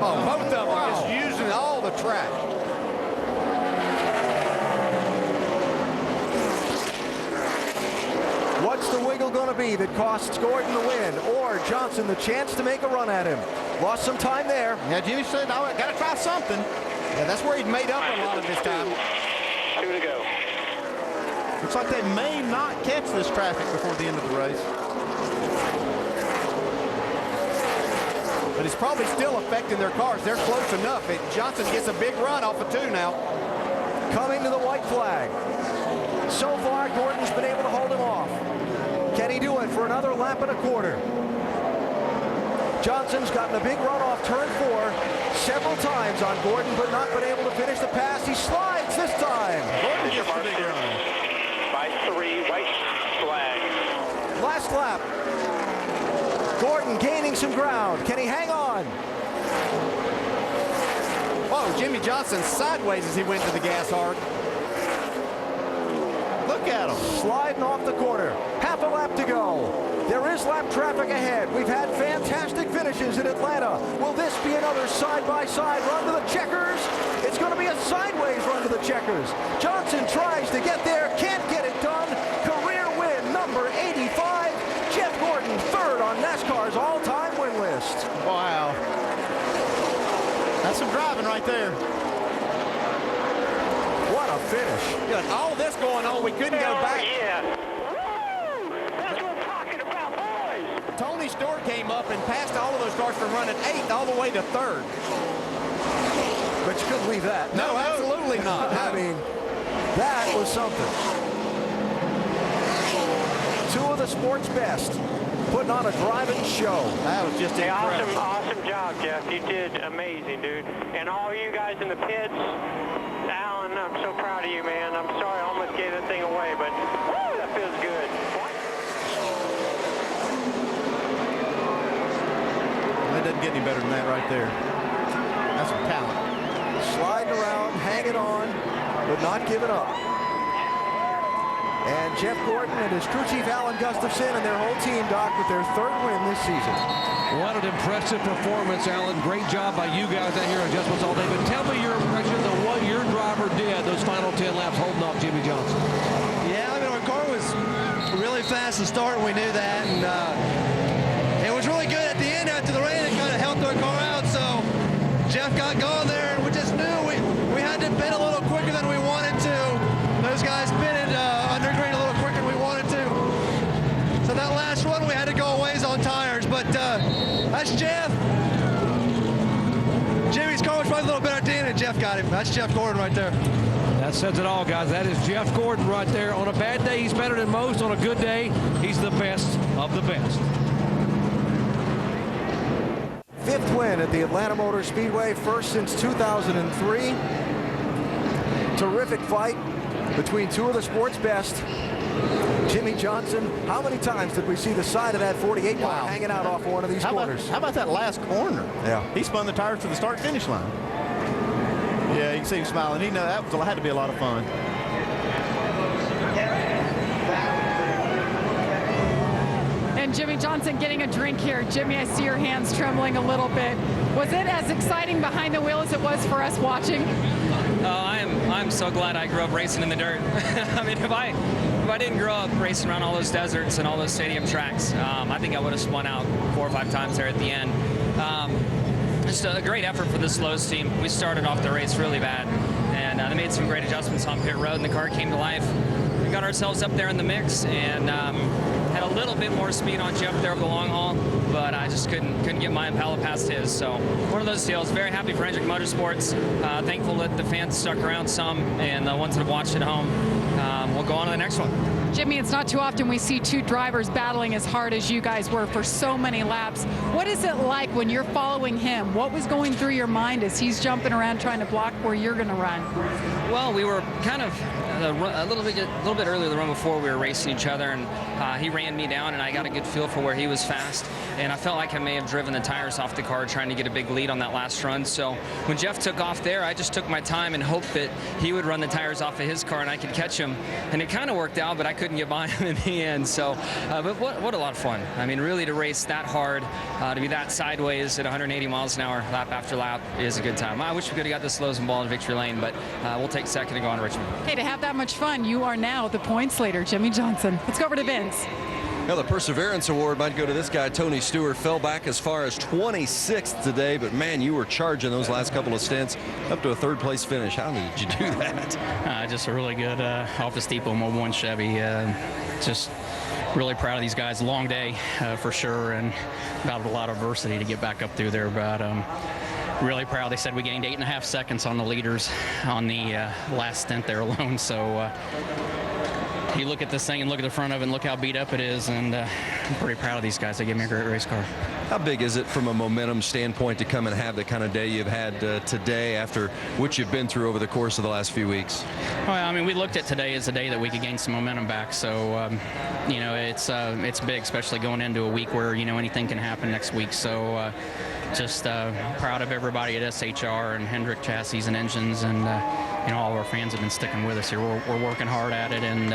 Oh, both of them are just using all the track. What's the wiggle going to be that costs Gordon the win, or Johnson the chance to make a run at him? Lost some time there. Yeah, Jimmy said, I got to try something. Yeah, that's where he'd made up a lot of this time. 2 to go. Looks like they may not catch this traffic before the end of the race. But it's probably still affecting their cars. They're close enough. Johnson gets a big run off of 2 now. Coming to the white flag. So far, Gordon's been able to hold him off. Can he do it for another lap and a quarter? Johnson's gotten a big run off turn 4 several times on Gordon, but not been able to finish the pass. He slides this time. Gordon gets the big run. By 3, white flag. Last lap. Gordon gaining some ground. Can he hang on? Oh, Jimmy Johnson sideways as he went to the gas hard. Look at him. Sliding off the corner. Half a lap to go. There is lap traffic ahead. We've had fantastic finishes in Atlanta. Will this be another side-by-side run to the checkers? It's going to be a sideways run to the checkers. Johnson tries to get there, can't get it done. Career win number 85. Jeff Gordon, third on NASCAR's all-time win list. Wow. That's some driving right there. What a finish. Got all this going on, we couldn't go back. Yeah. That's what I'm talking about, boys. Tony Stewart came up and passed all of those cars from running 8th all the way to 3rd. But you couldn't leave that. No, absolutely not. I mean, that was something. 2 of the sport's best, putting on a driving show. That was just incredible. Awesome job, Jeff. You did amazing, dude. And all you guys in the pits, Alan, I'm so proud of you, man. I'm sorry I almost gave that thing away, but woo, that feels good. That doesn't get any better than that right there. That's some talent. Sliding around, hanging on, but not giving up. And Jeff Gordon and his crew chief Alan Gustafson and their whole team, Doc, with their 3rd win this season. What an impressive performance, Alan. Great job by you guys out here on Adjustments All Day. But tell me your impression of what your driver did those final 10 laps holding off Jimmy Johnson. Yeah, I mean, our car was really fast to start, and we knew that. And it was really good at the end after the rain. It kind of helped our car out. So Jeff got going there, and we just knew we had to pit a little quicker than we wanted to. Those guys pitted under green a little quicker than we wanted to. So that last run, we had to go a ways on tires. But that's Jeff. Jimmy's car was probably a little better at the end, and Jeff got him. That's Jeff Gordon right there. That says it all, guys. That is Jeff Gordon right there. On a bad day, he's better than most. On a good day, he's the best of the best. 5th win at the Atlanta Motor Speedway, first since 2003. Terrific fight between 2 of the sport's best. Jimmy Johnson, how many times did we see the side of that 48 mile hanging out off one of these corners? How about that last corner? Yeah. He spun the tires to the start-finish line. Yeah, you can see him smiling. He knew that had to be a lot of fun. And Jimmy Johnson getting a drink here. Jimmy, I see your hands trembling a little bit. Was it as exciting behind the wheel as it was for us watching? I'm so glad I grew up racing in the dirt. I mean, if I didn't grow up racing around all those deserts and all those stadium tracks, I think I would have spun out 4 or 5 times there at the end. Just a great effort for this Lowe's team. We started off the race really bad, and they made some great adjustments on pit road, and the car came to life. We got ourselves up there in the mix, and had a little bit more speed on Jeff there over the long haul, but I just couldn't get my Impala past his. So one of those deals. Very happy for Hendrick Motorsports. Thankful that the fans stuck around some, and the ones that have watched at home. We'll go on to the next one. Jimmy, it's not too often we see 2 drivers battling as hard as you guys were for so many laps. What is it like when you're following him? What was going through your mind as he's jumping around trying to block where you're going to run? Well, we were kind of a little bit earlier the run before we were racing each other, and he ran me down, and I got a good feel for where he was fast, and I felt like I may have driven the tires off the car trying to get a big lead on that last run. So when Jeff took off there, I just took my time and hoped that he would run the tires off of his car and I could catch him, and it kind of worked out, but I couldn't get by him in the end. So, but what a lot of fun. I mean, really to race that hard, to be that sideways at 180 miles an hour, lap after lap, is a good time. I wish we could have got the Slows and Ball in victory lane, but we'll take second and go on to Richmond. Hey, to have that much fun, you are now the points leader, Jimmy Johnson. Let's go over to Vince. Well, the Perseverance Award might go to this guy, Tony Stewart. Fell back as far as 26th today, but man, you were charging those last couple of stints up to a third-place finish. How did you do that? Just a really good off-the steeple Mobil 1 Chevy. Just really proud of these guys. Long day for sure, and battled a lot of adversity to get back up through there. But really proud. They said we gained 8.5 seconds on the leaders on the last stint there alone. So you look at this thing and look at the front of it and look how beat up it is, and I'm pretty proud of these guys. They give me a great race car. How big is it from a momentum standpoint to come and have the kind of day you've had today after what you've been through over the course of the last few weeks? Well, I mean, we looked at today as a day that we could gain some momentum back. So, you know, it's big, especially going into a week where, you know, anything can happen next week. So just proud of everybody at SHR and Hendrick Chassis and Engines, and you know, all of our fans have been sticking with us here. We're working hard at it, and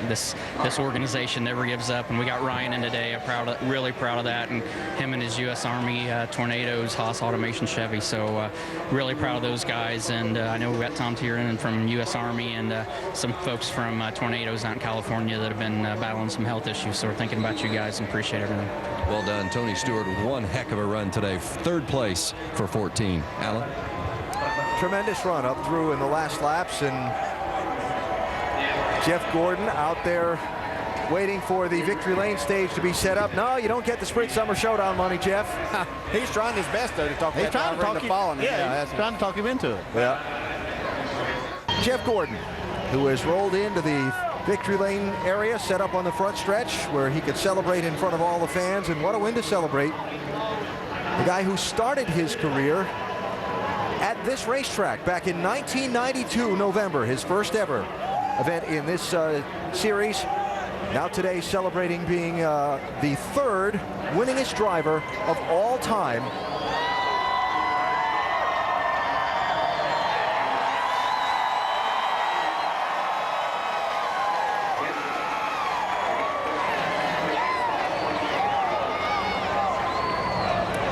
this organization never gives up. And we got Ryan in today. I'm really proud of that, and him and his U.S. Army Tornadoes, Haas Automation Chevy. So really proud of those guys. And I know we've got Tom Tiernan from U.S. Army and some folks from Tornadoes out in California that have been battling some health issues. So we're thinking about you guys and appreciate everything. Well done, Tony Stewart, with one heck of a run today. Third place for 14. Alan? Tremendous run up through in the last laps, and Jeff Gordon out there waiting for the victory lane stage to be set up. No, you don't get the Sprint Summer Showdown money, Jeff. He's trying his best, though, to talk He's that trying to driver talk into him. following him. Yeah, he's trying to talk him into it. Yeah. Jeff Gordon, who has rolled into the victory lane area, set up on the front stretch where he could celebrate in front of all the fans, and what a win to celebrate. The guy who started his career at this racetrack back in 1992 November, his first ever event in this series. Now today celebrating being the third winningest driver of all time.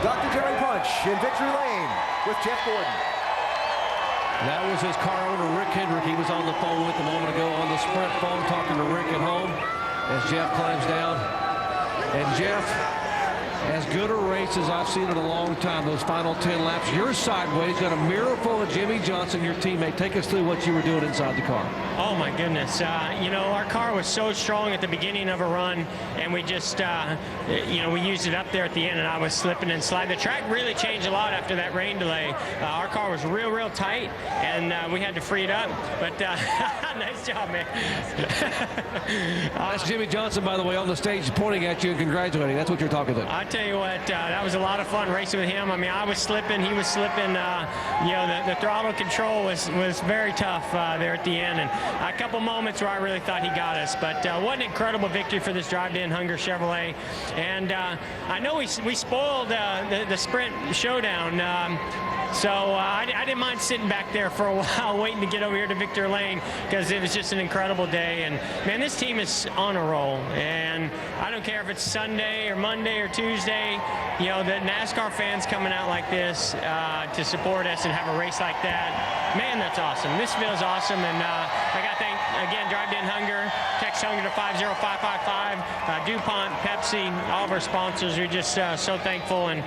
Dr. Jerry Punch in victory lane with Jeff Gordon. That was his car owner, Rick Hendrick. He was on the phone with a moment ago on the Sprint phone talking to Rick at home as Jeff climbs down. And Jeff, as good a race as I've seen in a long time, those final 10 laps, you're sideways, got a mirror of Jimmy Johnson, your teammate. Take us through what you were doing inside the car. Oh my goodness. You know, our car was so strong at the beginning of a run, and we just, you know, we used it up there at the end, and I was slipping and sliding. The track really changed a lot after that rain delay. Our car was real tight, and we had to free it up. But nice job, man. That's Jimmy Johnson, by the way, on the stage pointing at you and congratulating. That's what you're talking about. I tell you what, that was a lot of fun racing with him. I mean, I was slipping, he was slipping. You know, the throttle control was very tough there at the end, and a couple moments where I really thought he got us. But what an incredible victory for this Drive to End Hunger Chevrolet. And I know we spoiled the Sprint Showdown. So I didn't mind sitting back there for a while waiting to get over here to Victor Lane, because it was just an incredible day. And man, this team is on a roll, and I don't care if it's Sunday or Monday or Tuesday, you know, the NASCAR fans coming out like this to support us and have a race like that, man, that's awesome. This feels awesome. And I got to thank again Drive to End Hunger. Text Hunger to 50555. DuPont, Pepsi, all of our sponsors. We're just so thankful, and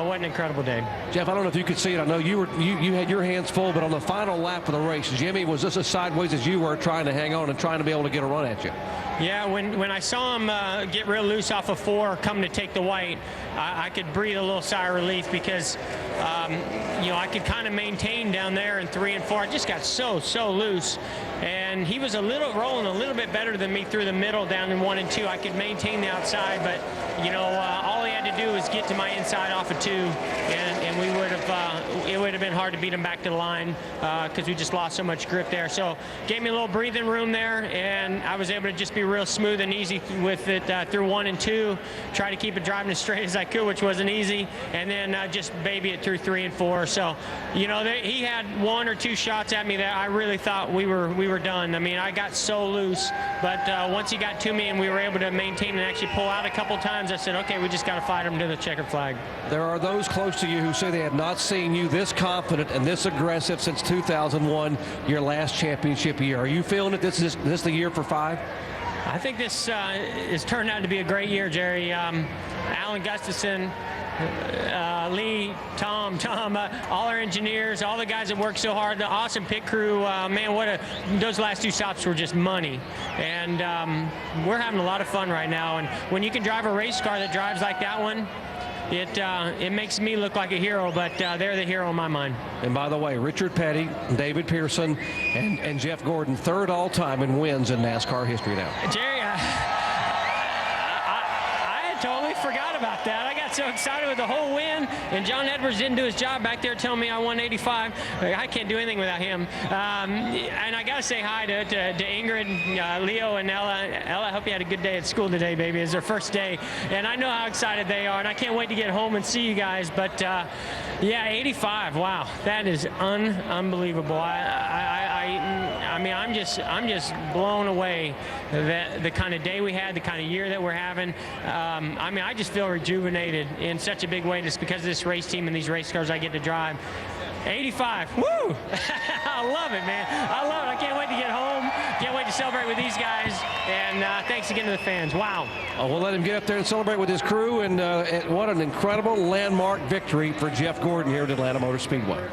what an incredible day. Jeff, I don't know if you could see it. I know you had your hands full, but on the final lap of the race, Jimmy was just as sideways as you were, trying to hang on and trying to be able to get a run at you. Yeah, when I saw him get real loose off of 4, come to take the white, I could breathe a little sigh of relief, because you know, I could kind of maintain down there in 3 and 4. I just got so loose, and he was rolling a little bit better than me through the middle down in 1 and 2. I could maintain the outside, but you know, all he had to do was get to my inside off of 2, and we would have it would would have been hard to beat him back to the line because we just lost so much grip there. So gave me a little breathing room there, and I was able to just be real smooth and easy with it through 1 and 2. Try to keep it driving as straight as I could, which wasn't easy, and then just baby it through 3 and 4. So, you know, he had 1 or 2 shots at me that I really thought we were done. I mean, I got so loose, but once he got to me and we were able to maintain and actually pull out a couple times, I said, okay, we just got to fight him to the checkered flag. There are those close to you who say they have not seen you this confident and this aggressive since 2001, your last championship year. Are you feeling that this is the year for 5? I think this has turned out to be a great year, Jerry. Alan Gustafson, Lee, Tom, all our engineers, all the guys that worked so hard, the awesome pit crew, man, those last 2 stops were just money. And we're having a lot of fun right now. And when you can drive a race car that drives like that one, it makes me look like a hero, but they're the hero in my mind. And by the way, Richard Petty, David Pearson, and Jeff Gordon, 3rd all-time in wins in NASCAR history now. Jerry, I had totally forgot about that. I got so excited with the whole win, and John Edwards didn't do his job back there telling me I won 85. I can't do anything without him. And I got to say hi to Ingrid, Leo, and Ella. Ella, I hope you had a good day at school today, baby. It's their first day, and I know how excited they are, and I can't wait to get home and see you guys. But, yeah, 85, wow, that is unbelievable. I mean, I'm just blown away the kind of day we had, the kind of year that we're having. I mean, I just feel rejuvenated in such a big way just because of this race team and these race cars I get to drive. 85, woo! I love it, man. I love it. I can't wait to get home. Can't wait to celebrate with these guys. And thanks again to the fans. Wow. Oh, we'll let him get up there and celebrate with his crew. And what an incredible landmark victory for Jeff Gordon here at Atlanta Motor Speedway.